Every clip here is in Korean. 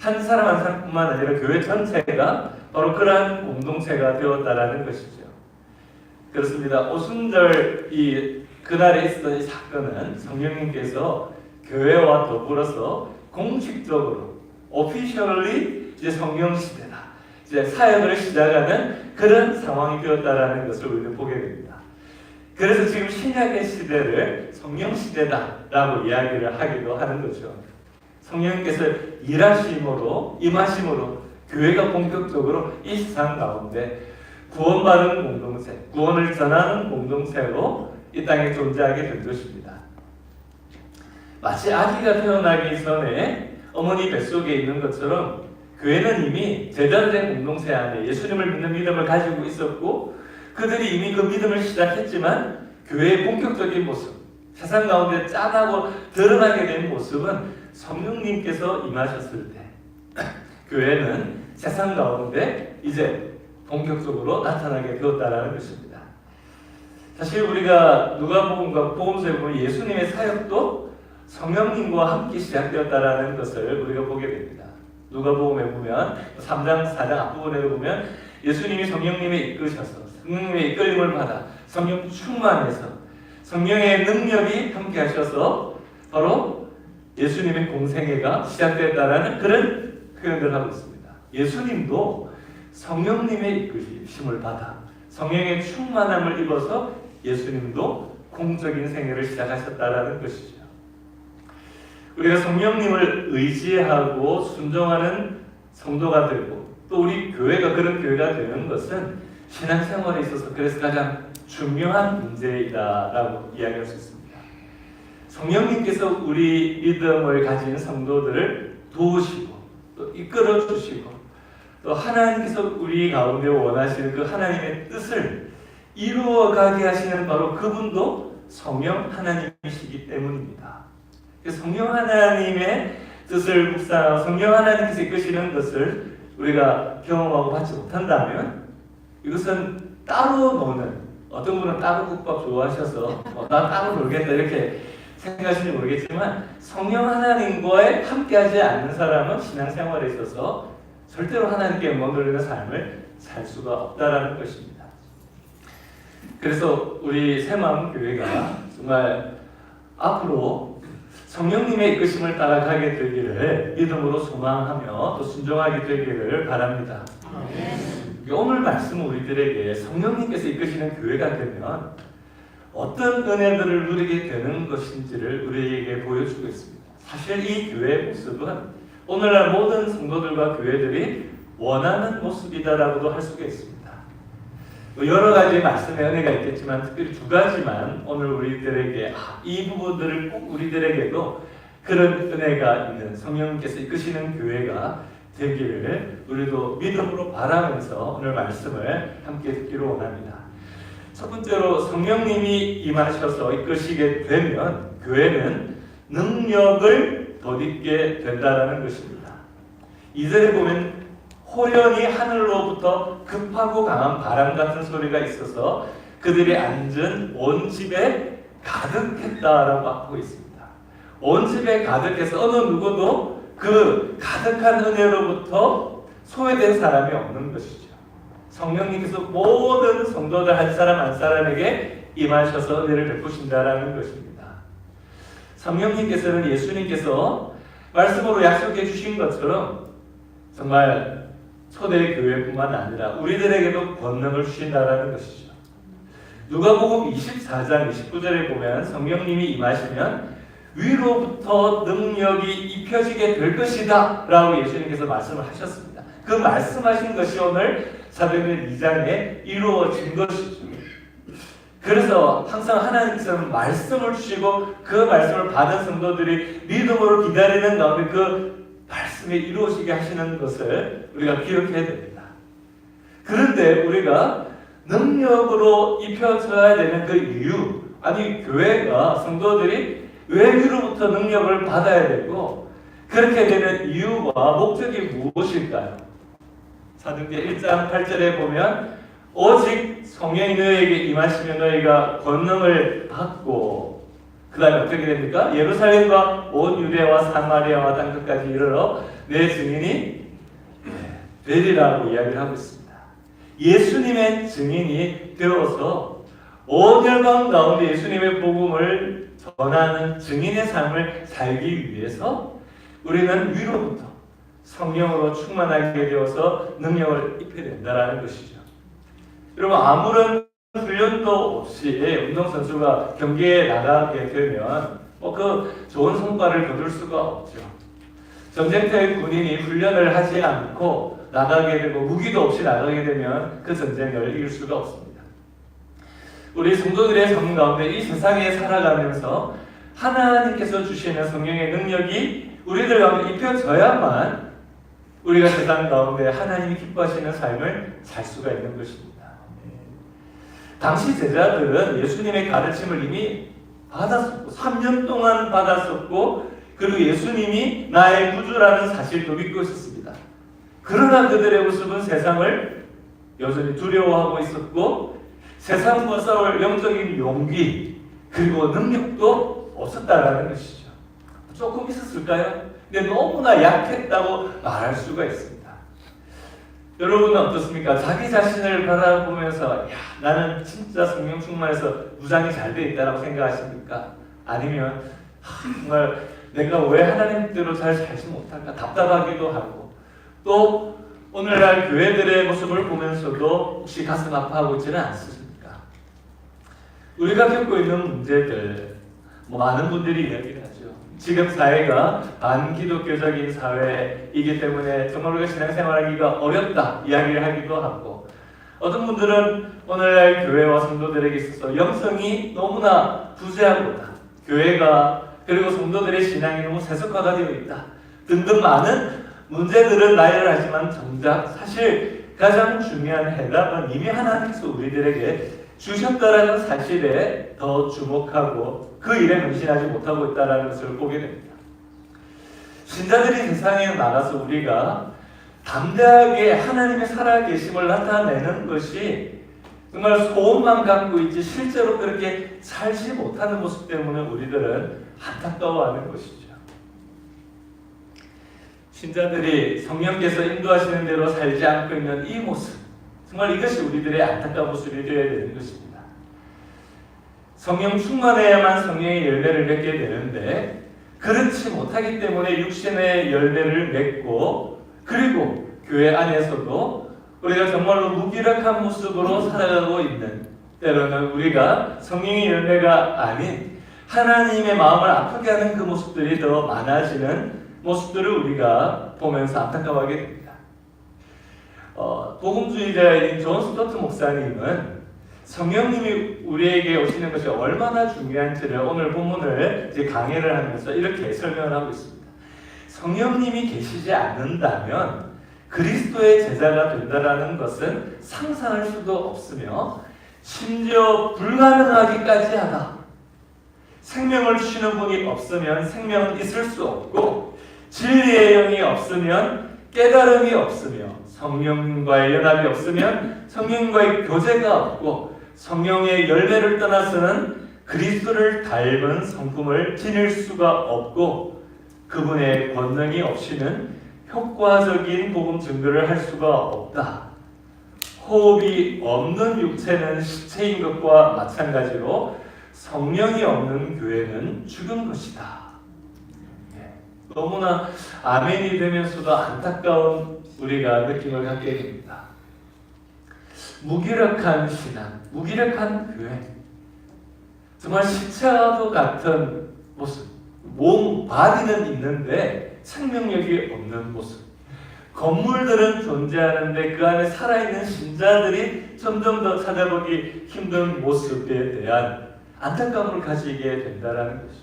한 사람 한 사람뿐만 아니라 교회 전체가 바로 그러한 공동체가 되었다라는 것이죠. 그렇습니다. 오순절 그날에 있었던 이 사건은 성령님께서 교회와 더불어서 공식적으로 오피셜리 이제 성령 시대다, 이제 사역을 시작하는 그런 상황이 되었다라는 것을 우리는 보게 됩니다. 그래서 지금 신약의 시대를 성령 시대다라고 이야기를 하기도 하는 거죠. 성령님께서 일하심으로 임하심으로 교회가 본격적으로 이 세상 가운데 구원받은 공동체, 구원을 전하는 공동체로 이 땅에 존재하게 된 것입니다. 마치 아기가 태어나기 전에 어머니 뱃속에 있는 것처럼 교회는 이미 제자들의 공동체 안에 예수님을 믿는 믿음을 가지고 있었고, 그들이 이미 그 믿음을 시작했지만 교회의 본격적인 모습, 세상 가운데 짠하고 드러나게 된 모습은 성령님께서 임하셨을 때 교회는 세상 가운데 이제 본격적으로 나타나게 되었다라는 것입니다. 사실 우리가 누가복음과 복음서에 보면 예수님의 사역도 성령님과 함께 시작되었다라는 것을 우리가 보게 됩니다. 누가복음에 보면 3장, 4장 앞부분에 보면 예수님이 성령님에 이끄셔서 성령님의 이끌림을 받아 성령 충만해서 성령의 능력이 함께 하셔서 바로 예수님의 공생애가 시작됐다라는 그런 표현을 하고 있습니다. 예수님도 성령님의 이끄심을 받아 성령의 충만함을 입어서 예수님도 공적인 생애를 시작하셨다라는 것이죠. 우리가 성령님을 의지하고 순종하는 성도가 되고 또 우리 교회가 그런 교회가 되는 것은 신앙생활에 있어서 그래서 가장 중요한 문제이다라고 이야기할 수 있습니다. 성령님께서 우리 믿음을 가진 성도들을 도우시고 또 이끌어 주시고 또 하나님께서 우리 가운데 원하시는 그 하나님의 뜻을 이루어가게 하시는 바로 그분도 성령 하나님이시기 때문입니다. 성령 하나님의 뜻을 묵상하고 성령 하나님께서 이끄시는 것을 우리가 경험하고 받지 못한다면 이것은 따로 노는, 어떤 분은 따로 국밥 좋아하셔서 나 따로 놀겠다 이렇게 생각하시는지 모르겠지만 성령 하나님과의 함께하지 않는 사람은 신앙생활에 있어서 절대로 하나님께 영광 돌리는 삶을 살 수가 없다라는 것입니다. 그래서 우리 새마음교회가 정말 앞으로 성령님의 이끄심을 따라가게 되기를 믿음으로 소망하며 또 순종하게 되기를 바랍니다. 오늘 말씀은 우리들에게 성령님께서 이끄시는 교회가 되면 어떤 은혜들을 누리게 되는 것인지를 우리에게 보여주고 있습니다. 사실 이 교회의 모습은 오늘날 모든 성도들과 교회들이 원하는 모습이다라고도 할 수가 있습니다. 여러 가지 말씀의 은혜가 있겠지만 특별히 두 가지만 오늘 우리들에게 이 부분들을 꼭 우리들에게도 그런 은혜가 있는 성령님께서 이끄시는 교회가 되기를 우리도 믿음으로 바라면서 오늘 말씀을 함께 듣기로 원합니다. 첫 번째로 성령님이 임하셔서 이끄시게 되면 교회는 능력을 덧입게 된다는 것입니다. 2절에 보면 호련히 하늘로부터 급하고 강한 바람 같은 소리가 있어서 그들이 앉은 온 집에 가득했다라고 하고 있습니다. 온 집에 가득해서 어느 누구도 그 가득한 은혜로부터 소외된 사람이 없는 것이죠. 성령님께서 모든 성도들 한 사람 한 사람에게 임하셔서 은혜를 베푸신다라는 것입니다. 성령님께서는 예수님께서 말씀으로 약속해 주신 것처럼 정말 초대교회뿐만 아니라 우리들에게도 권능을 주신다라는 것이죠. 누가복음 24장 29절에 보면 성령님이 임하시면 위로부터 능력이 입혀지게 될 것이다 라고 예수님께서 말씀을 하셨습니다. 그 말씀하신 것이 오늘 사도행전 2장에 이루어진 것이죠. 그래서 항상 하나님께서는 말씀을 주시고 그 말씀을 받은 성도들이 믿음으로 기다리는 가운데 그 말씀이 이루어지게 하시는 것을 우리가 기억해야 됩니다. 그런데 우리가 능력으로 입혀져야 되는 그 이유, 아니 교회가 성도들이 왜 위로부터 능력을 받아야 되고 그렇게 되는 이유와 목적이 무엇일까요? 사도행전 1장 8절에 보면 오직 성령이 너희에게 임하시면 너희가 권능을 받고 그 다음에 어떻게 됩니까? 예루살렘과 온 유대와 사마리아와 땅끝까지 이르러 내 증인이 되리라고 이야기를 하고 있습니다. 예수님의 증인이 되어서 온 열방 가운데 예수님의 복음을 전하는 증인의 삶을 살기 위해서 우리는 위로부터 성령으로 충만하게 되어서 능력을 입혀야 된다는 것이죠. 여러분, 아무런 훈련도 없이 운동선수가 경기에 나가게 되면 그 좋은 성과를 거둘 수가 없죠. 전쟁터의 군인이 훈련을 하지 않고 나가게 되고 무기도 없이 나가게 되면 그 전쟁을 이길 수가 없습니다. 우리 성도들의 삶 가운데 이 세상에 살아가면서 하나님께서 주시는 성령의 능력이 우리들 가운데 입혀져야만 우리가 세상 가운데 하나님이 기뻐하시는 삶을 살 수가 있는 것입니다. 당시 제자들은 예수님의 가르침을 이미 받았었고 3년 동안 받았었고 그리고 예수님이 나의 구주라는 사실도 믿고 있었습니다. 그러나 그들의 모습은 세상을 여전히 두려워하고 있었고 세상과 싸울 영적인 용기 그리고 능력도 없었다라는 것이죠. 조금 있었을까요? 근데 너무나 약했다고 말할 수가 있습니다. 여러분은 어떻습니까? 자기 자신을 바라보면서 나는 진짜 성령 충만해서 무장이 잘 돼 있다라고 생각하십니까? 아니면 정말 내가 왜 하나님대로 잘 살지 못할까 답답하기도 하고 또 오늘날 교회들의 모습을 보면서도 혹시 가슴 아파하고 있지는 않습니까? 우리가 겪고 있는 문제들 많은 분들이 이야기를 하죠. 지금 사회가 반기독교적인 사회이기 때문에 정말 우리가 신앙생활하기가 어렵다 이야기를 하기도 하고 어떤 분들은 오늘날 교회와 성도들에게 있어서 영성이 너무나 부재하고다. 교회가 그리고 성도들의 신앙이 너무 세속화가 되어 있다. 등등 많은 문제들은 나열을 하지만 정작 사실 가장 중요한 해답은 이미 하나님께서 우리들에게 주셨다라는 사실에 더 주목하고 그 일에 헌신하지 못하고 있다는 것을 보게 됩니다. 신자들이 세상에 나가서 우리가 담대하게 하나님의 살아계심을 나타내는 것이 정말 소원만 갖고 있지 실제로 그렇게 살지 못하는 모습 때문에 우리들은 안타까워하는 것이죠. 신자들이 성령께서 인도하시는 대로 살지 않고 있는 이 모습 정말 이것이 우리들의 안타까운 모습이 되어야 되는 것입니다. 성령 충만해야만 성령의 열매를 맺게 되는데 그렇지 못하기 때문에 육신의 열매를 맺고 그리고 교회 안에서도 우리가 정말로 무기력한 모습으로 살아가고 있는 때로는 우리가 성령의 열매가 아닌 하나님의 마음을 아프게 하는 그 모습들이 더 많아지는 모습들을 우리가 보면서 안타까워하게 됩니다. 복음주의자인 존 스토트 목사님은 성령님이 우리에게 오시는 것이 얼마나 중요한지를 오늘 본문을 이제 강해를 하면서 이렇게 설명을 하고 있습니다. 성령님이 계시지 않는다면 그리스도의 제자가 된다라는 것은 상상할 수도 없으며 심지어 불가능하기까지 하다. 생명을 주시는 분이 없으면 생명은 있을 수 없고 진리의 영이 없으면 깨달음이 없으며 성령과의 연합이 없으면 성령과의 교제가 없고 성령의 열매를 떠나서는 그리스도를 닮은 성품을 지닐 수가 없고 그분의 권능이 없이는 효과적인 복음 증거를 할 수가 없다. 호흡이 없는 육체는 시체인 것과 마찬가지로 성령이 없는 교회는 죽은 것이다. 너무나 아멘이 되면서도 안타까운 우리가 느낌을 갖게 됩니다. 무기력한 신앙, 무기력한 교회, 정말 시체와도 같은 모습, 몸, 바디는 있는데 생명력이 없는 모습. 건물들은 존재하는데 그 안에 살아있는 신자들이 점점 더 찾아보기 힘든 모습에 대한 안타까움을 가지게 된다는 것이죠.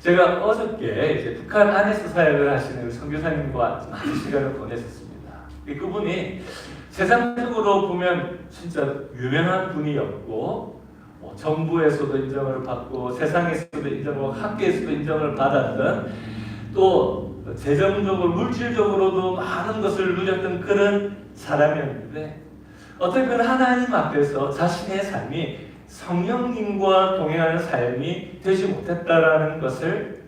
제가 어저께 이제 북한 안에서 사역을 하시는 선교사님과 많은 시간을 보냈었습니다. 그분이 세상적으로 보면 진짜 유명한 분이었고 정부에서도 인정을 받고 세상에서도 인정을 받고 학계에서도 인정을 받았던 또 재정적으로 물질적으로도 많은 것을 누렸던 그런 사람이었는데 어떻게 보면 하나님 앞에서 자신의 삶이 성령님과 동행하는 삶이 되지 못했다라는 것을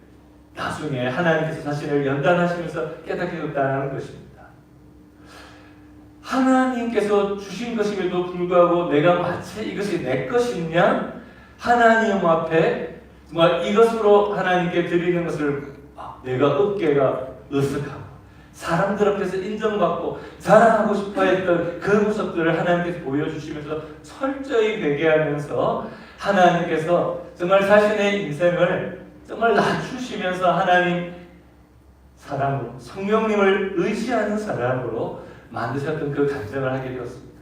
나중에 하나님께서 자신을 연단하시면서 깨닫게 되었다는 것입니다. 하나님께서 주신 것임에도 불구하고 내가 마치 이것이 내 것이냐 하나님 앞에 정말 이것으로 하나님께 드리는 것을 내가 어깨가 으쓱하고 사람들 앞에서 인정받고 자랑하고 싶어 했던 그 모습들을 하나님께서 보여주시면서 철저히 회개하면서 하나님께서 정말 자신의 인생을 정말 낮추시면서 하나님 사람으로 성령님을 의지하는 사람으로 만드셨던 그 감정을 하게 되었습니다.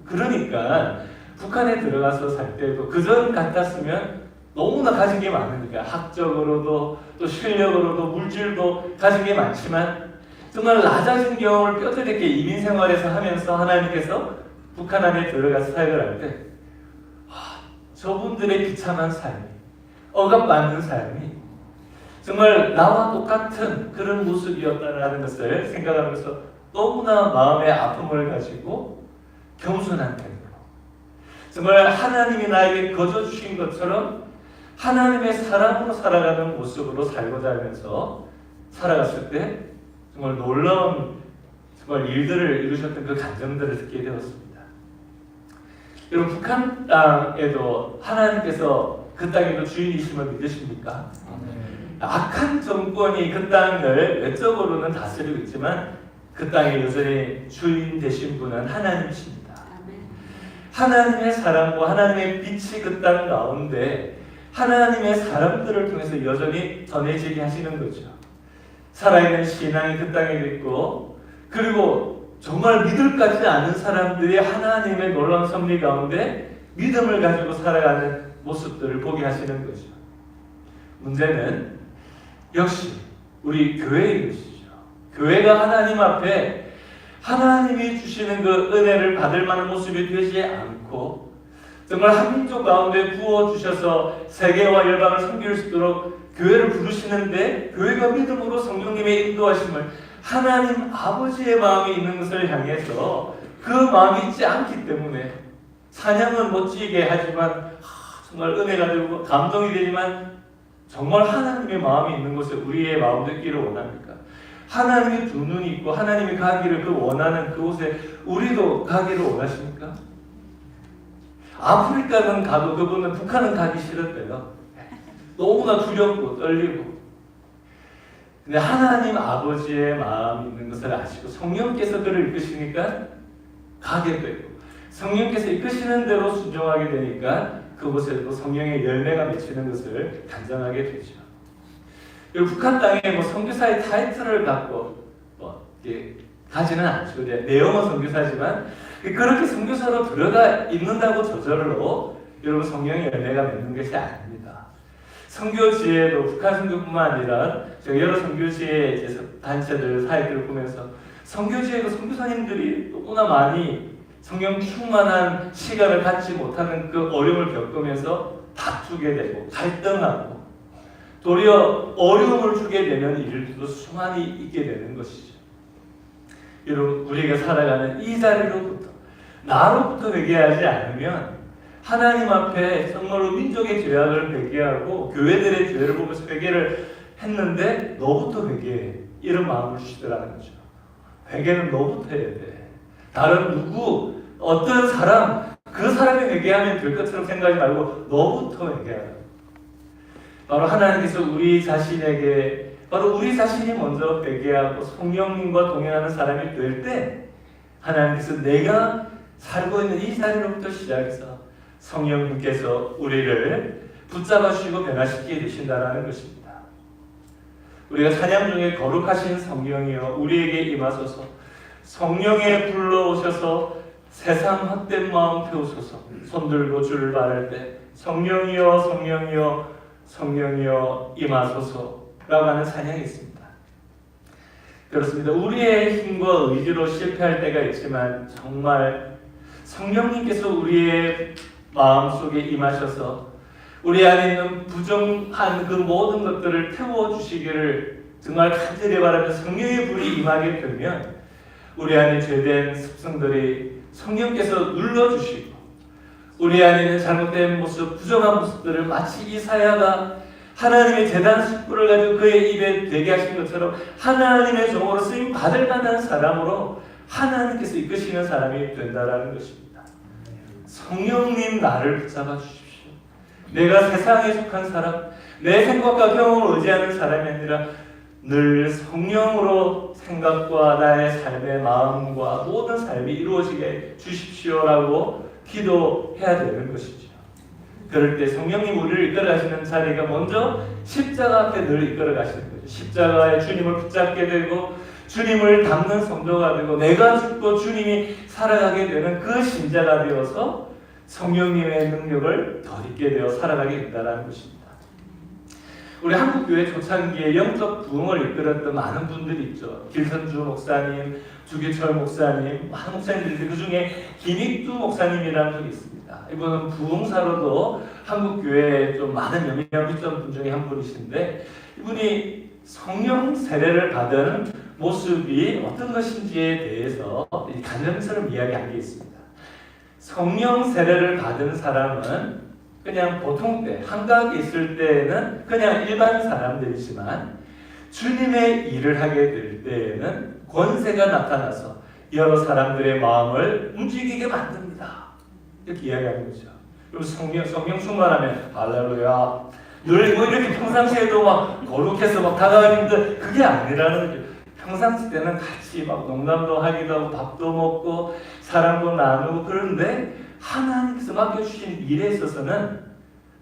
그러니까 북한에 들어가서 살 때도 그전 같았으면 너무나 가진 게 많으니까 학적으로도 또 실력으로도 물질도 가진 게 많지만 정말 낮아진 경험을 뼈저리게 이민 생활에서 하면서 하나님께서 북한 안에 들어가서 사역을 할 때 저분들의 비참한 삶이 억압받는 삶이 정말 나와 똑같은 그런 모습이었다는 것을 생각하면서 너무나 마음의 아픔을 가지고 겸손한 태도로 정말 하나님이 나에게 거저 주신 것처럼 하나님의 사람으로 살아가는 모습으로 살고자 하면서 살아갔을 때 정말 놀라운 정말 일들을 이루셨던 그 간증들을 듣게 되었습니다. 여러분 북한 땅에도 하나님께서 그 땅에도 주인이심을 믿으십니까? 악한 정권이 그 땅을 외적으로는 다스리고 있지만 그 땅에 여전히 주인 되신 분은 하나님이십니다. 하나님의 사랑과 하나님의 빛이 그 땅 가운데 하나님의 사람들을 통해서 여전히 전해지게 하시는 거죠. 살아있는 신앙이 그 땅에 있고 그리고 정말 믿을 것 같지 않은 사람들이 하나님의 놀라운 섭리 가운데 믿음을 가지고 살아가는 모습들을 보게 하시는 거죠. 문제는 역시 우리 교회인 것이죠. 교회가 하나님 앞에 하나님이 주시는 그 은혜를 받을 만한 모습이 되지 않고 정말 한 민족 가운데 부어주셔서 세계와 열방을 섬길 수 있도록 교회를 부르시는데 교회가 믿음으로 성령님의 인도하심을 하나님 아버지의 마음이 있는 것을 향해서 그 마음이 있지 않기 때문에 찬양은 멋지게 하지만 정말 은혜가 되고 감동이 되지만 정말 하나님의 마음이 있는 곳에 우리의 마음도 있기를 원합니까? 하나님의 두 눈이 있고 하나님이 가기를 그 원하는 그곳에 우리도 가기를 원하십니까? 아프리카는 가도 그분은 북한은 가기 싫었대요. 너무나 두렵고 떨리고. 근데 하나님 아버지의 마음이 있는 것을 아시고 성령께서 그를 이끄시니까 가게 되고 성령께서 이끄시는 대로 순종하게 되니까 그곳에도 성령의 열매가 맺히는 것을 간증하게 되죠. 그리고 북한 땅에 선교사의 타이틀을 갖고 가지는 않죠. 내용은 선교사지만 그렇게 선교사로 들어가 있는다고 저절로 여러분 성령의 열매가 맺는 것이 아닙니다. 선교지에도 북한 선교뿐만 아니라 제가 여러 선교지의 단체들 사역들을 보면서 선교지에도 선교사님들이 너무나 많이 성령 충만한 시간을 갖지 못하는 그 어려움을 겪으면서 다투게 되고 갈등하고 도리어 어려움을 주게 되는 일들도 수많이 있게 되는 것이죠. 여러분 우리가 살아가는 이 자리로부터 나로부터 회개하지 않으면 하나님 앞에 정말로 민족의 죄악을 회개하고 교회들의 죄를 보면서 회개를 했는데 너부터 회개해 이런 마음을 주시더라는 거죠. 회개는 너부터 해야 돼. 다른 누구 어떤 사람 그 사람이 회개하면 될 것처럼 생각하지 말고 너부터 회개하라. 바로 하나님께서 우리 자신에게 바로 우리 자신이 먼저 회개하고 성령님과 동행하는 사람이 될 때 하나님께서 내가 살고 있는 이 자리로부터 시작해서 성령님께서 우리를 붙잡아 주시고 변화시키게 되신다는 것입니다. 우리가 찬양 중에 거룩하신 성령이여 우리에게 임하소서 성령에 불러오셔서 세상 헛된 마음 태우소서 손들고 주를 바랄 때 성령이여 성령이여 성령이여 임하소서 라고 하는 찬양이 있습니다. 그렇습니다. 우리의 힘과 의지로 실패할 때가 있지만 정말 성령님께서 우리의 마음속에 임하셔서 우리 안에 있는 부정한 그 모든 것들을 태워주시기를 정말 간절히 바라며 성령의 불이 임하게 되면 우리 안에 죄된 습성들이 성령께서 눌러주시고 우리 안에는 잘못된 모습, 부정한 모습들을 마치 이사야가 하나님의 제단 숯불을 가지고 그의 입에 대게 하신 것처럼 하나님의 종으로 쓰임 받을 만한 사람으로 하나님께서 이끄시는 사람이 된다라는 것입니다. 성령님 나를 붙잡아 주십시오. 내가 세상에 속한 사람, 내 생각과 경험을 의지하는 사람이 아니라 늘 성령으로 생각과 나의 삶의 마음과 모든 삶이 이루어지게 주십시오라고 기도해야 되는 것이죠. 그럴 때 성령님 우리를 이끌어가시는 자리가 먼저 십자가 앞에 늘 이끌어가시는 거죠. 십자가에 주님을 붙잡게 되고 주님을 닮는 성도가 되고 내가 죽고 주님이 살아가게 되는 그 신자가 되어서 성령님의 능력을 덧입게 되어 살아가게 된다는 것입니다. 우리 한국교회 초창기에 영적 부흥을 이끌었던 많은 분들이 있죠. 길선주 목사님, 주기철 목사님, 많은 목사님들이 그 중에 김익두 목사님이라는 분이 있습니다. 이분은 부흥사로도 한국교회에 좀 많은 영향을 미쳤던 분 중에 한 분이신데 이분이 성령 세례를 받은 모습이 어떤 것인지에 대해서 간증처럼 이야기한 게 있습니다. 성령 세례를 받은 사람은 그냥 보통 때, 한가하게 있을 때에는 그냥 일반 사람들이지만 주님의 일을 하게 될 때에는 권세가 나타나서 여러 사람들의 마음을 움직이게 만듭니다. 이렇게 이야기하는 거죠. 그리고 성령 충만하면 할렐루야. 늘 뭐 이렇게 평상시에도 막 거룩해서 막 다가가는데 그게 아니라는 거죠. 평상시 때는 같이 막 농담도 하기도 하고 밥도 먹고 사랑도 나누고 그런데 하나님께서 맡겨주신 일에 있어서는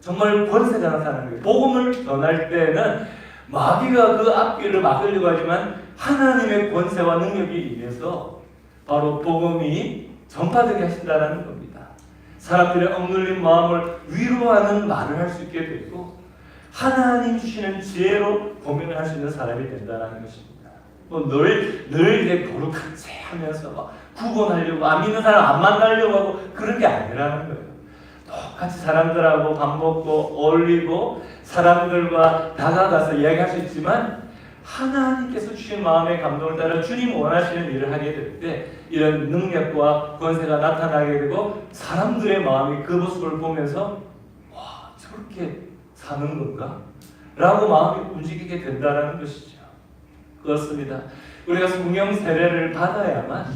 정말 권세가 나타나는 거예요. 복음을 전할 때는 마귀가 그 앞길을 막으려고 하지만 하나님의 권세와 능력이 임해서 바로 복음이 전파되게 하신다는 겁니다. 사람들의 억눌린 마음을 위로하는 말을 할 수 있게 되고 하나님 주시는 지혜로 고민을 할 수 있는 사람이 된다는 것입니다. 늘 이제 거룩한 체 하면서 막 구분하려고 안 믿는 사람 안 만나려고 하고 그런 게 아니라는 거예요. 똑같이 사람들하고 밥 먹고 어울리고 사람들과 다가가서 이야기할 수 있지만 하나님께서 주신 마음의 감동을 따라 주님 원하시는 일을 하게 될 때 이런 능력과 권세가 나타나게 되고 사람들의 마음이 그 모습을 보면서 와 저렇게 사는 건가? 라고 마음이 움직이게 된다는 것이죠. 그렇습니다. 우리가 성령 세례를 받아야만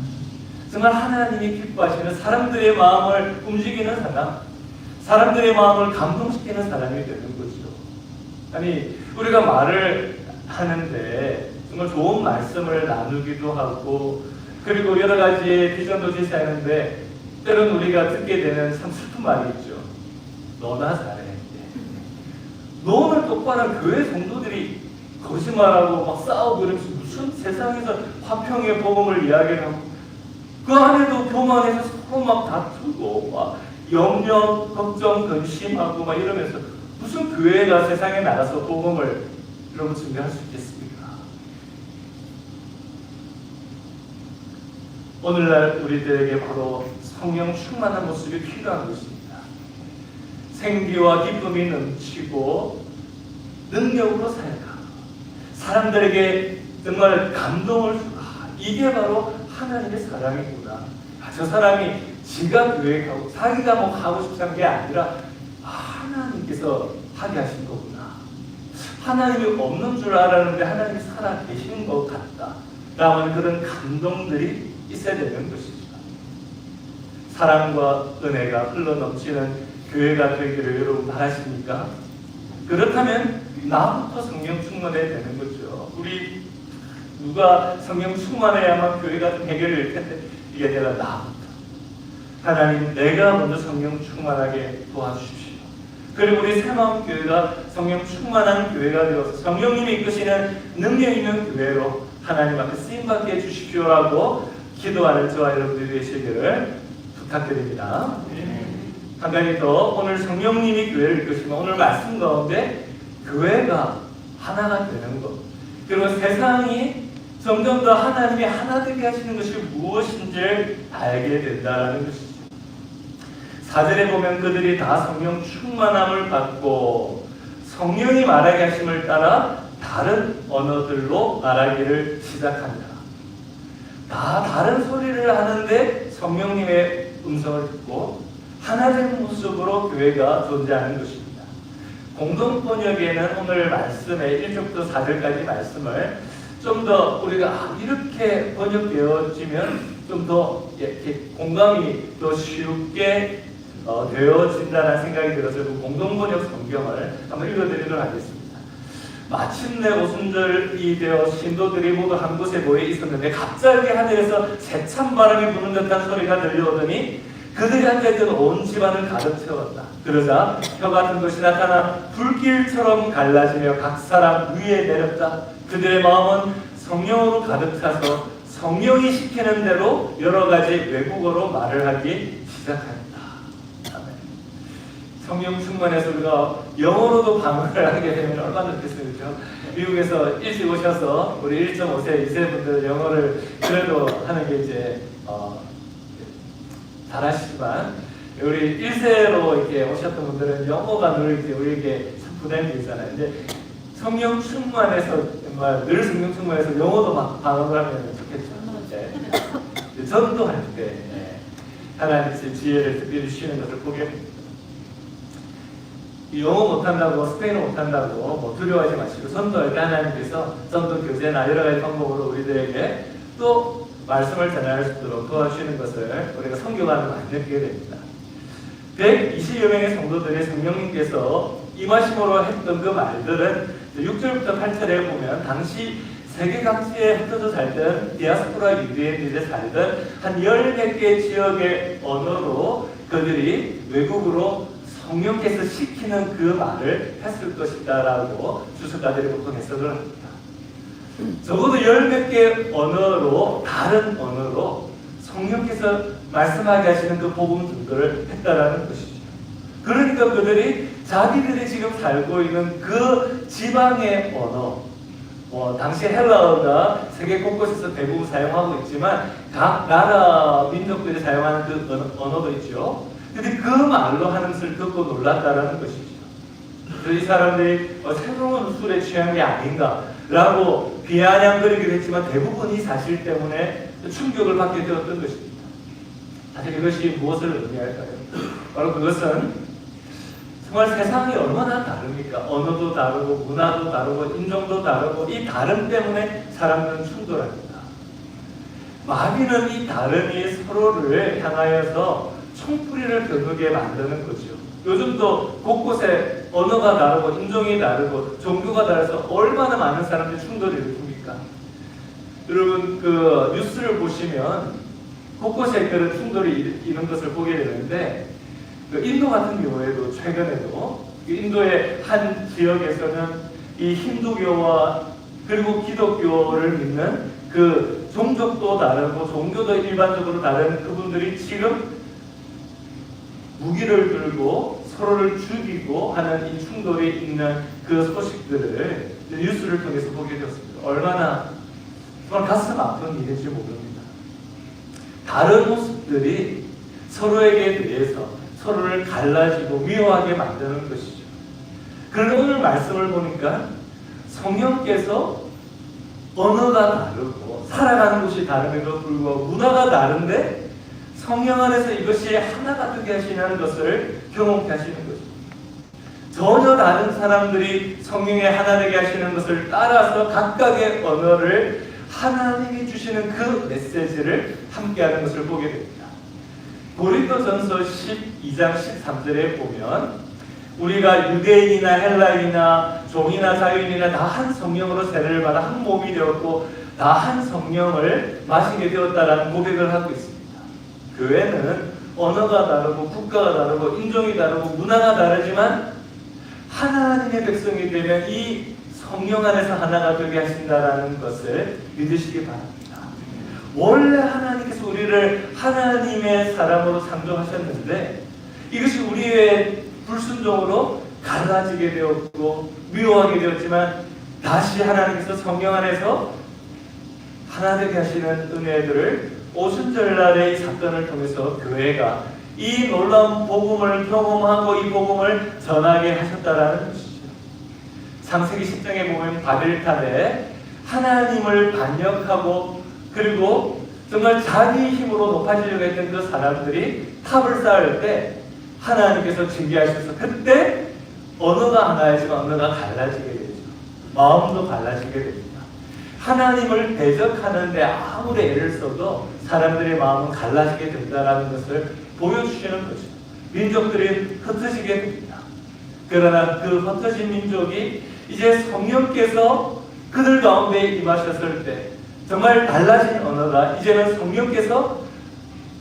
정말 하나님이 기뻐하시는 사람들의 마음을 움직이는 사람, 사람들의 마음을 감동시키는 사람이 되는 거죠. 아니 우리가 말을 하는데 정말 좋은 말씀을 나누기도 하고 그리고 여러 가지의 비전도 제시하는데 때로는 우리가 듣게 되는 참 슬픈 말이 있죠. 너나 잘해. 너는 똑바로 교회 성도들이 거짓말하고 막 싸우고 이러면서 무슨 세상에서 화평의 복음을 이야기를 하고 그 안에도 교만해서 서로 막 다투고 막 염려, 걱정, 근심하고 막 이러면서 무슨 교회가 세상에 나가서 복음을 여러분 증거할 수 있겠습니까? 오늘날 우리들에게 바로 성령 충만한 모습이 필요한 것입니다. 생기와 기쁨이 넘치고 능력으로 살아가고 사람들에게 정말 감동을 주고 이게 바로 하나님의 사랑이구나. 저 사람이 지가 교회 가고 자기가 뭐 하고 싶은 게 아니라 하나님께서 하게 하신 거구나. 하나님이 없는 줄 알았는데 하나님이 살아 계시는 것 같다. 라는 그런 감동들이 있어야 되는 것이죠. 사랑과 은혜가 흘러넘치는 교회가 되기를 여러분 바라십니까? 그렇다면 나부터 성령 충만해야 되는 거죠. 우리 누가 성령 충만해야만 교회가 좀 해결될 텐데 이게 아니라 나부터. 하나님 내가 먼저 성령 충만하게 도와주십시오. 그리고 우리 새마음교회가 성령 충만한 교회가 되어서 성령님이 이끄시는 능력 있는 교회로 하나님 앞에 쓰임받게 해주십시오라고 기도하는 저와 여러분들이 되시기를 부탁드립니다. 한 가지 더 오늘 성령님이 교회를 이끄시면 오늘 말씀 가운데 교회가 하나가 되는 것 그리고 세상이 점점 더 하나님이 하나 되게 하시는 것이 무엇인지를 알게 된다는 것이죠. 4절에 보면 그들이 다 성령 충만함을 받고 성령이 말하게 하심을 따라 다른 언어들로 말하기를 시작한다. 다 다른 소리를 하는데 성령님의 음성을 듣고 하나된 모습으로 교회가 존재하는 것입니다. 공동 번역에는 오늘 말씀의 1절부터 4절까지 말씀을 좀 더 우리가 이렇게 번역되어지면 좀 더 공감이 더 쉽게 되어진다는 생각이 들어서 그 공동 번역 성경을 한번 읽어드리도록 하겠습니다. 마침내 오순절이 되어 신도들이 모두 한 곳에 모여 있었는데 갑자기 하늘에서 세찬 바람이 부는 듯한 소리가 들려오더니 그들이 앉아있던 온 집안을 가득 채웠다. 그러자 혀 같은 것이 나타나 불길처럼 갈라지며 각 사람 위에 내렸다. 그들의 마음은 성령으로 가득 차서 성령이 시키는 대로 여러 가지 외국어로 말을 하기 시작하였다. 아멘. 성령 충만해서 우리가 영어로도 방언을 하게 되면 얼마나 좋겠습니까? 미국에서 일찍 오셔서 우리 1.5세, 2세 분들 영어를 그래도 하는 게 이제 잘하시지만 우리 1세로 이렇게 오셨던 분들은 영어가 늘 이제 우리에게 부담이 되잖아요. 근데 성령 충만해서 정말 늘 성령 충만해서 영어도 막 방언을 하면 좋겠죠. 네. 전도할 때 하나님의 지혜를 특별히 주시는 것을 보게 됩니다. 영어 못한다고 스페인어 못한다고 뭐 두려워하지 마시고 전도할 때 하나님께서 전도 교제나 여러 가지 방법으로 우리들에게 또 말씀을 전할 수 있도록 도와주시는 것을 우리가 성경하는 많이 느끼게 됩니다. 120여 명의 성도들의 성령님께서 임하심으로 했던 그 말들은 6절부터 8절에 보면 당시 세계 각지에 흩어져 살던 디아스포라 유대인들이 살던 한 10몇 개 지역의 언어로 그들이 외국으로 성령께서 시키는 그 말을 했을 것이다 라고 주석가들이 보통 해석을 합니다. 적어도 10몇 개 언어로 다른 언어로 성령께서 말씀하게 하시는 그 복음 등들을 했다라는 것이죠. 그러니까 그들이 자기들이 지금 살고 있는 그 지방의 언어, 당시 헬라어가 세계 곳곳에서 대부분 사용하고 있지만 각 나라 민족들이 사용하는 그 언어도 있죠. 근데 그 말로 하는 것을 듣고 놀랐다라는 것이죠. 그래서 이 사람들이 새로운 술에 취한 게 아닌가라고 비아냥거리기도 했지만 대부분 이 사실 때문에 충격을 받게 되었던 것입니다. 사실 이것이 무엇을 의미할까요? 바로 그것은 정말 세상이 얼마나 다릅니까? 언어도 다르고 문화도 다르고 인종도 다르고 이 다름 때문에 사람들은 충돌합니다. 마귀는 이 다름이 서로를 향하여서 총뿌리를 겨누게 만드는 거죠. 요즘도 곳곳에 언어가 다르고 인종이 다르고 종교가 다르서 얼마나 많은 사람들이 충돌을 일으킵니까? 여러분 그 뉴스를 보시면 곳곳에 그런 충돌이 있는 것을 보게 되는데 그 인도 같은 경우에도 최근에도 인도의 한 지역에서는 이 힌두교와 그리고 기독교를 믿는 그 종족도 다르고 종교도 일반적으로 다른 그분들이 지금 무기를 들고 서로를 죽이고 하는 이 충돌이 있는 그 소식들을 뉴스를 통해서 보게 되었습니다. 얼마나 정말 가슴 아픈 일인지 모릅니다. 다른 모습들이 서로에게 대해서 서로를 갈라지고 미워하게 만드는 것이죠. 그런데 오늘 말씀을 보니까 성령께서 언어가 다르고 살아가는 곳이 다름에도 불구하고 문화가 다른데 성령 안에서 이것이 하나가 되게 하시는 것을 경험케 하시는 것입니다. 전혀 다른 사람들이 성령의 하나 되게 하시는 것을 따라서 각각의 언어를 하나님이 주시는 그 메시지를 함께하는 것을 보게 됩니다. 고린도전서 12장 13절에 보면 우리가 유대인이나 헬라인이나 종이나 자유인이나 다 한 성령으로 세례를 받아 한 몸이 되었고 다 한 성령을 마시게 되었다라는 고백을 하고 있습니다. 교회는 언어가 다르고 국가가 다르고 인종이 다르고 문화가 다르지만 하나님의 백성이 되면 이 성령 안에서 하나가 되게 하신다라는 것을 믿으시기 바랍니다. 원래 하나님께서 우리를 하나님의 사람으로 창조하셨는데 이것이 우리의 불순종으로 갈라지게 되었고 미워하게 되었지만 다시 하나님께서 성령 안에서 하나 되게 하시는 은혜들을 오순절날의 이 사건을 통해서 교회가 이 놀라운 복음을 경험하고 이 복음을 전하게 하셨다라는 것이죠. 창세기 10장에 보면 바벨탑에 하나님을 반역하고 그리고 정말 자기 힘으로 높아지려고 했던 그 사람들이 탑을 쌓을 때 하나님께서 징계하셔서 그때 언어가 하나이지만 언어가 갈라지게 되죠. 마음도 갈라지게 됩니다. 하나님을 대적하는데 아무리 애를 써도 사람들의 마음은 갈라지게 된다는 것을 보여주시는 거죠. 민족들이 흩어지게 됩니다. 그러나 그 흩어진 민족이 이제 성령께서 그들 가운데 임하셨을 때 정말 달라진 언어가 이제는 성령께서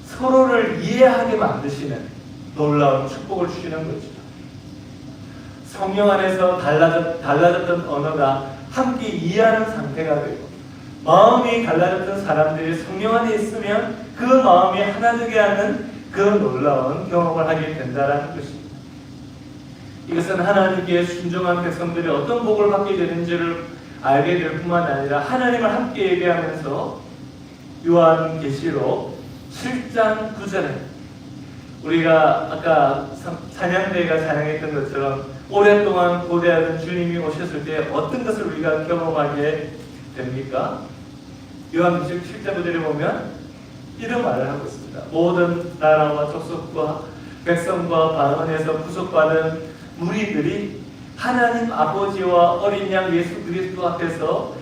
서로를 이해하게 만드시는 놀라운 축복을 주시는 거죠. 성령 안에서 달라졌던 언어가 함께 이해하는 상태가 되고 마음이 갈라졌던 사람들이 성령 안에 있으면 그 마음이 하나 되게 하는 그 놀라운 경험을 하게 된다는 것입니다. 이것은 하나님께 순종한 백성들이 어떤 복을 받게 되는지를 알게 될 뿐만 아니라 하나님을 함께 예배하면서 요한계시록 7장 9절에 우리가 아까 찬양대가 찬양했던 것처럼 오랫동안 고대하던 주님이 오셨을 때 어떤 것을 우리가 경험하게 됩니까? 요한계시록 7장 9절에 보면 이런 말을 하고 있습니다. 모든 나라와 족속과 백성과 방언에서 구속받은 무리들이 하나님 아버지와 어린 양 예수 그리스도 앞에서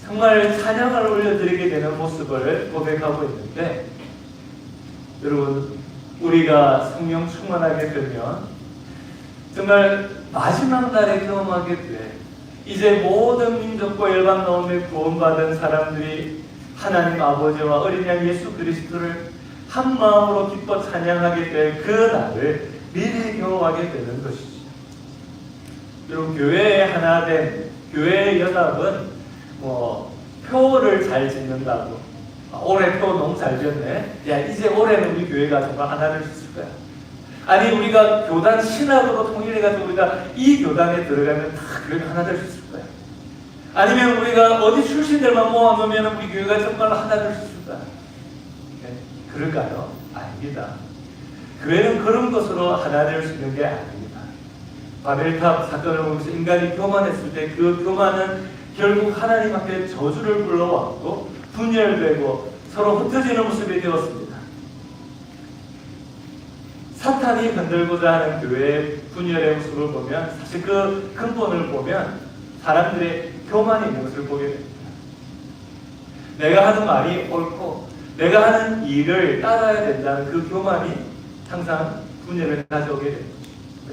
정말 찬양을 올려드리게 되는 모습을 고백하고 있는데, 여러분 우리가 성령 충만하게 되면 정말 마지막 날에 경험하게 돼 이제 모든 민족과 열방 가운데 구원받은 사람들이 하나님 아버지와 어린 양 예수 그리스도를 한 마음으로 기뻐 찬양하게 될 그 날을 미리 경험하게 되는 것이죠. 여러분 교회에 하나 된 교회의 연합은 표를 잘 짓는다고 올해 표 너무 잘 지었네. 야 이제 올해는 우리 교회가 정말 하나 될 수 있을 거야. 아니 우리가 교단 신학으로 통일해가지고 우리가 이 교단에 들어가면 다 교회가 하나 될 수 있을 거야. 아니면 우리가 어디 출신들만 모아놓으면 우리 교회가 정말 하나 될 수 있을 거야. 네? 그럴까요? 아닙니다. 교회는 그런 것으로 하나 될 수 있는 게 아닙니다. 바벨탑 사건을 보면서 인간이 교만했을 때 그 교만은 결국 하나님 앞에 저주를 불러왔고 분열되고 서로 흩어지는 모습이 되었습니다. 사탄이 흔들고자 하는 교회의 분열의 모습을 보면 사실 그 근본을 보면 사람들의 교만이 있는 것을 보게 됩니다. 내가 하는 말이 옳고 내가 하는 일을 따라야 된다는 그 교만이 항상 분열을 가져오게 됩니다.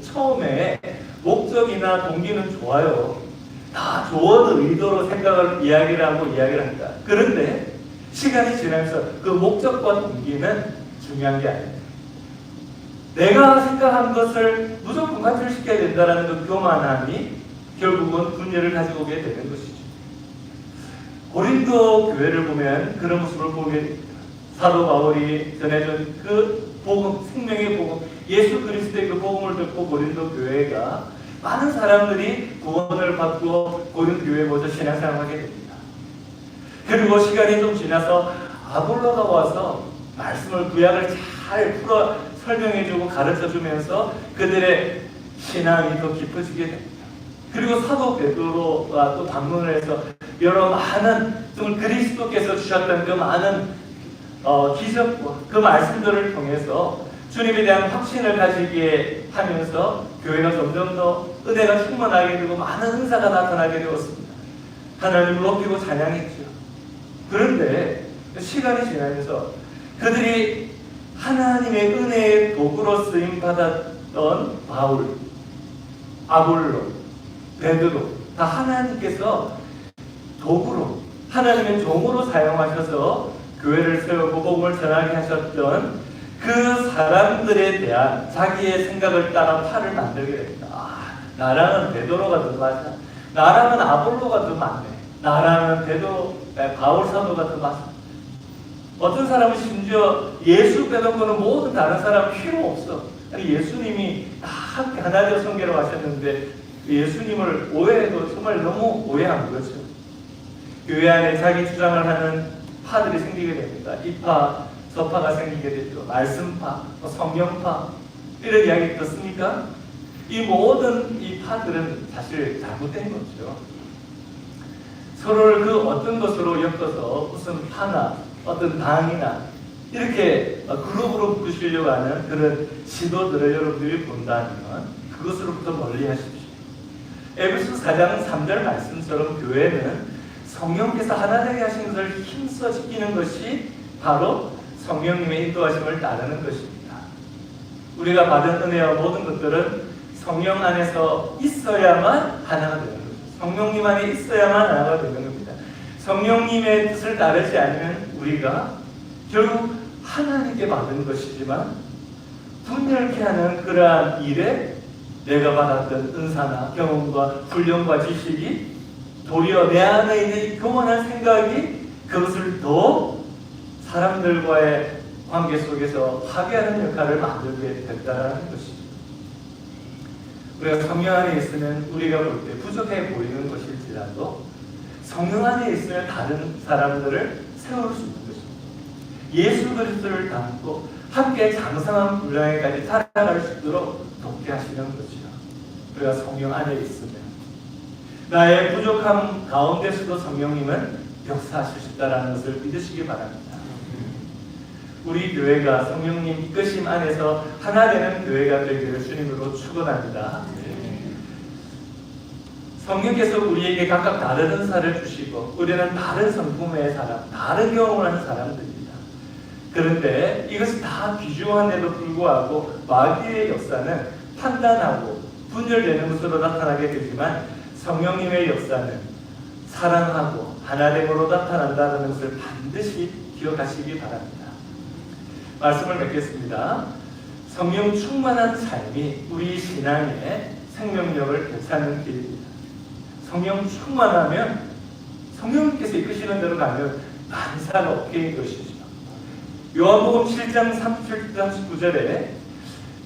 처음에 목적이나 동기는 좋아요. 다 좋은 의도로 생각을 이야기를 합니다. 그런데 시간이 지나면서 그 목적과 동기는 중요한 게 아닙니다. 내가 생각한 것을 무조건 관철시켜야 된다는 그 교만함이 결국은 분열을 가지고 오게 되는 것이죠. 고린도 교회를 보면 그런 모습을 보게 됩니다. 사도 바울이 전해준 그 복음, 생명의 복음, 예수 그리스도의 그 복음을 듣고 고린도 교회가 많은 사람들이 구원을 받고 고린도 교회에 모여 신앙생활을 하게 됩니다. 그리고 시간이 좀 지나서 아볼로가 와서 말씀을 구약을 잘 풀어 설명해주고 가르쳐주면서 그들의 신앙이 더 깊어지게 됩니다. 그리고 사도 베드로가 또 방문을 해서 여러 많은 정말 그리스도께서 주셨던 그 많은 기적과 그 말씀들을 통해서 주님에 대한 확신을 가지게 하면서 교회가 점점 더 은혜가 충만하게 되고 많은 은사가 나타나게 되었습니다. 하나님을 높이고 찬양했죠. 그런데 시간이 지나면서 그들이 하나님의 은혜의 도구로 쓰임 받았던 바울, 아볼로, 베드로 다 하나님께서 도구로 하나님의 종으로 사용하셔서 교회를 세우고 복음을 전하게 하셨던 그 사람들에 대한 자기의 생각을 따라 팔을 만들게 됩니다. 나랑은 베드로가 더 맞아. 나랑은 아볼로가 더 맞네. 나랑은 바울 사도가 더 맞아. 어떤 사람은 심지어 예수 빼놓고는 모든 다른 사람은 필요 없어. 아니 예수님이 다 함께 하나 되어 성계로 가셨는데 예수님을 오해해도 정말 너무 오해한 거죠. 교회 안에 자기 주장을 하는 파들이 생기게 됩니다. 이파, 저파가 생기게 되죠. 말씀파, 성령파 이런 이야기 듣습니까? 이 모든 이 파들은 사실 잘못된 거죠. 서로를 그 어떤 것으로 엮어서 무슨 파나 어떤 당이나 이렇게 그룹으로 부르시려고 하는 그런 시도들을 여러분들이 본다면 그것으로부터 멀리 하십시오. 에베소 4장 3절 말씀처럼 교회는 성령께서 하나 되게 하신 것을 힘써 지키는 것이 바로 성령님의 인도하심을 따르는 것입니다. 우리가 받은 은혜와 모든 것들은 성령 안에서 있어야만 하나가 되는 거죠. 성령님 안에 있어야만 하나가 되는 겁니다. 성령님의 뜻을 따르지 않으면 우리가 결국 하나님께 받은 것이지만 분열케 하는 그러한 일에 내가 받았던 은사나 경험과 훈련과 지식이 도리어 내 안에 있는 이 교만한 생각이 그것을 더 사람들과의 관계 속에서 파괴하는 역할을 만들게 된다는 것이죠. 우리가 성령 안에 있으면 우리가 볼 때 부족해 보이는 것일지라도 성령 안에 있으면 다른 사람들을 세울 수 있는 것입니다. 예수 그리스도를 닮고 함께 장성한 분량에까지 살아갈 수 있도록 돕게 하시는 것이요. 우리가 성령 안에 있으면 나의 부족함 가운데서도 성령님은 역사하실 수 있다는 것을 믿으시기 바랍니다. 우리 교회가 성령님 이끄심 안에서 하나 되는 교회가 되기를 주님으로 축원합니다. 성령께서 우리에게 각각 다른 은사를 주시고 우리는 다른 성품의 사람, 다른 경험을 하는 사람들입니다. 그런데 이것이 다 귀중한데도 불구하고 마귀의 역사는 판단하고 분열되는 것으로 나타나게 되지만 성령님의 역사는 사랑하고 하나됨으로 나타난다는 것을 반드시 기억하시기 바랍니다. 말씀을 맺겠습니다. 성령 충만한 삶이 우리 신앙의 생명력을 되찾는 길입니다. 성령 충만하면 성령님께서 이끄시는 대로 가면 만사가 없게 것이죠. 요한복음 7장 37, 39절에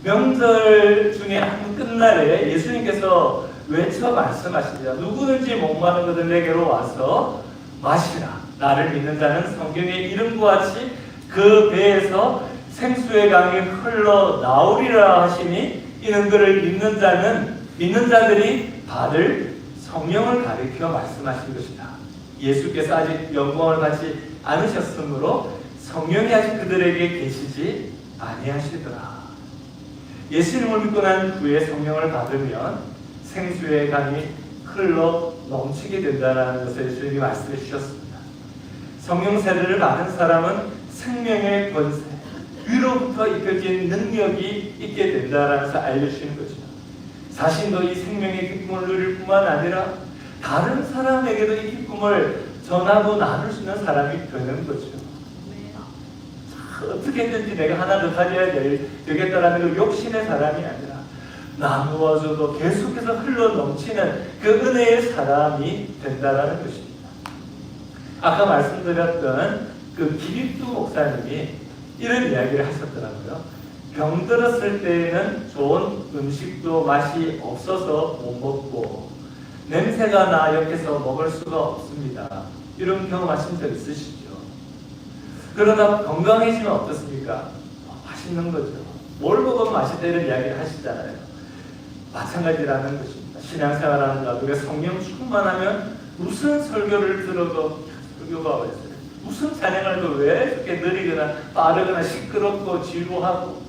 명절 중에 한 끝날에 예수님께서 외쳐 말씀하시자 누구든지 목마른 것은 내게로 와서 마시라. 나를 믿는 자는 성경의 이름과 같이 그 배에서 생수의 강이 흘러나오리라 하시니 이는 그를 믿는 자들이 받을 성령을 가리켜 말씀하신 것이다. 예수께서 아직 영광을 받지 않으셨으므로 성령이 아직 그들에게 계시지 아니하시더라. 예수님을 믿고 난 후에 성령을 받으면 생수의 강이 흘러 넘치게 된다는 것을 예수님이 말씀해 주셨습니다. 성령 세례를 받은 사람은 생명의 권세, 위로부터 입혀진 능력이 있게 된다는 것을 알려주시는 거죠. 자신도 이 생명의 기쁨을 누릴 뿐만 아니라 다른 사람에게도 이 기쁨을 전하고 나눌 수 있는 사람이 되는 거죠. 어떻게 했든지 내가 하나 더 가져야 되겠다라는 그 욕심의 사람이 아니라 나누어줘도 계속해서 흘러 넘치는 그 은혜의 사람이 된다는 것입니다. 아까 말씀드렸던 그 기립두 목사님이 이런 이야기를 하셨더라고요. 병들었을 때에는 좋은 음식도 맛이 없어서 못 먹고 냄새가 나 옆에서 먹을 수가 없습니다. 이런 경험하신 적 있으시죠? 그러다 건강해지면 어떻습니까? 맛있는 거죠. 뭘 먹으면 맛있다 이런 이야기를 하시잖아요. 마찬가지라는 것입니다. 신앙생활하는 자, 우리가 성령 충만하면 무슨 설교를 들어도 설교가 어딨어요? 무슨 찬양을 해도 왜 이렇게 느리거나 빠르거나 시끄럽고 지루하고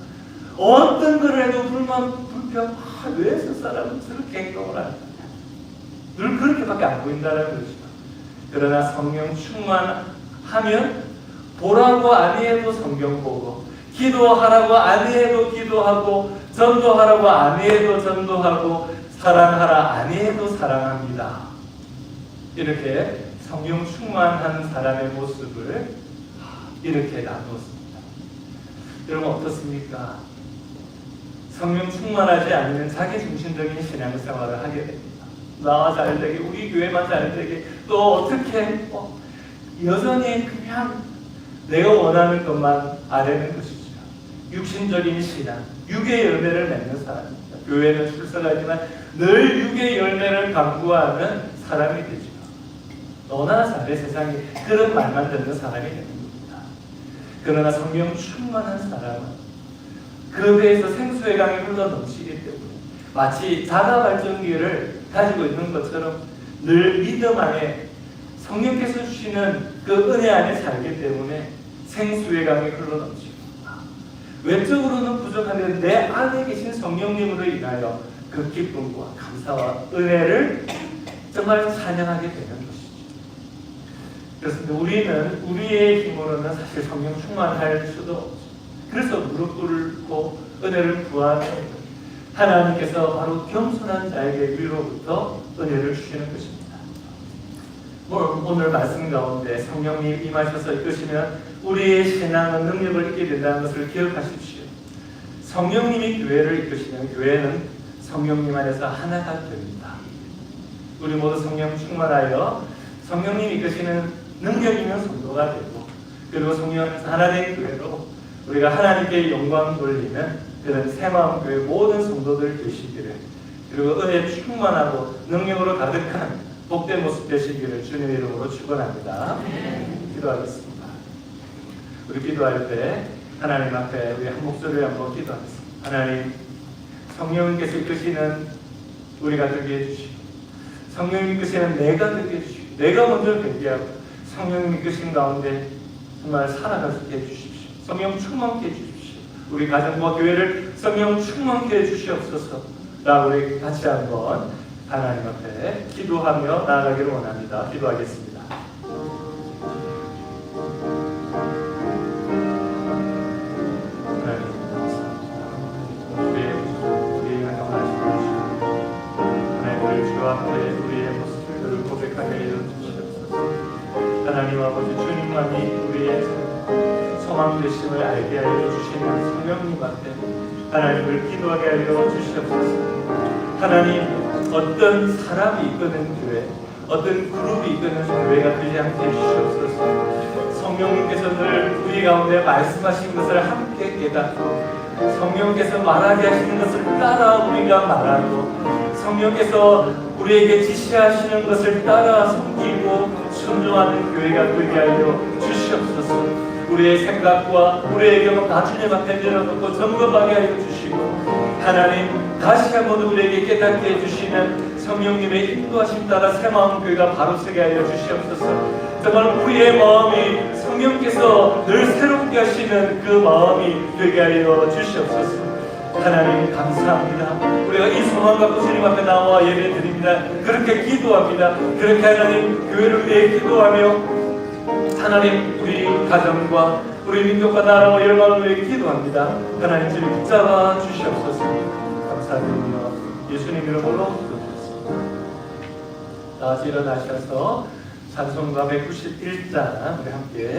어떤 걸 해도 불평, 왜 저 사람은 저렇게 행동을 하냐? 늘 그렇게밖에 안 보인다는 것이죠. 그러나 성령 충만하면 보라고 아니해도 성경 보고 기도하라고 아니해도 기도하고 전도하라고 아니해도 전도하고 사랑하라 아니해도 사랑합니다. 이렇게 성령 충만한 사람의 모습을 이렇게 나누었습니다. 여러분 어떻습니까? 성령 충만하지 않으면 자기중심적인 신앙생활을 하게 됩니다. 나와 잘되게 우리 교회만 잘되게 또 어떻게 여전히 그냥 내가 원하는 것만 아뢰는 것이죠. 육신적인 신앙, 육의 열매를 맺는 사람입니다. 교회는 출석하지만 늘 육의 열매를 강구하는 사람이 되죠. 너나 잘해 세상에 그런 말만 듣는 사람이 되는 겁니다. 그러나 성령 충만한 사람은 그 배에서 생수의 강이 흘러 넘치기 때문에 마치 자가 발전기를 가지고 있는 것처럼 늘 믿음 안에 성령께서 주시는 그 은혜 안에 살기 때문에 생수의 강이 흘러넘치고 외적으로는 부족한데 내 안에 계신 성령님으로 인하여 그 기쁨과 감사와 은혜를 정말 찬양하게 되는 것이죠. 그렇습니다. 우리는 우리의 힘으로는 사실 성령 충만할 수도 없죠. 그래서 무릎 꿇고 은혜를 구하는 하나님께서 바로 겸손한 자에게 위로부터 은혜를 주시는 것입니다. 오늘 말씀 가운데 성령님 임하셔서 이끄시면 우리의 신앙은 능력을 잊게 된다는 것을 기억하십시오. 성령님이 교회를 이끄시면 교회는 성령님 안에서 하나가 됩니다. 우리 모두 성령 충만하여 성령님이 이끄시는 능력 있는 성도가 되고 그리고 성령 안에서 하나 된 교회로 우리가 하나님께 영광 돌리는 그런 새마음 교회 모든 성도들 되시기를 그리고 은혜 충만하고 능력으로 가득한 복된 모습 되시기를 주님의 이름으로 축원합니다. 기도하겠습니다. 우리 기도할 때 하나님 앞에 우리 한 목소리를 한번 기도하겠습니다. 하나님, 성령님께서 이끄시는 우리가 되게 해주시고 성령님 이끄시는 내가 되게 해주시고 내가 먼저 되게 하고 성령님 이끄신 가운데 정말 살아갈 수 있게 해주십시오. 성령 충만케 해주십시오. 우리 가정과 교회를 성령 충만케 해주시옵소서. 라 우리 같이 한번 하나님 앞에 기도하며 나아가기를 원합니다. 기도하겠습니다. 우리의 모습을 고백하게 해주시옵소서. 하나님 아버지 주님만이 우리의 소망 되심을 알게 하여 주시는 성령님 앞에 하나님을 기도하게 하여 주시옵소서. 하나님 어떤 사람이 이끄는 교회 어떤 그룹이 이끄는 교회가 되지 않게 해주시옵소서. 성령님께서 늘 우리 가운데 말씀하신 것을 함께 깨닫고 성령께서 말하게 하시는 것을 따라 우리가 말하고 성령께서 우리에게 지시하시는 것을 따라 섬기고 순종하는 교회가 되게 하여 주시옵소서. 우리의 생각과 우리의 경험 다 주님 앞에 내려놓고 점검하게 하여 주시고 하나님 다시 한번 우리에게 깨닫게 해주시는 성령님의 인도하심 따라 새마음 교회가 바로 서게 하여 주시옵소서. 정말 우리의 마음이 성령께서 늘 새롭게 하시는 그 마음이 되게 하여 주시옵소서. 하나님 감사합니다. 우리가 이 소망 갖고 주님 앞에 나와 예배드립니다. 그렇게 기도합니다. 그렇게 하나님 교회를 위해 기도하며 하나님 우리 가정과 우리 민족과 나라와 열방을 위해 기도합니다. 하나님 주님 붙잡아 주시옵소서. 감사드리며 예수님 이름으로 기도드렸습니다. 다 일어나셔서 찬송가 191장 우리 함께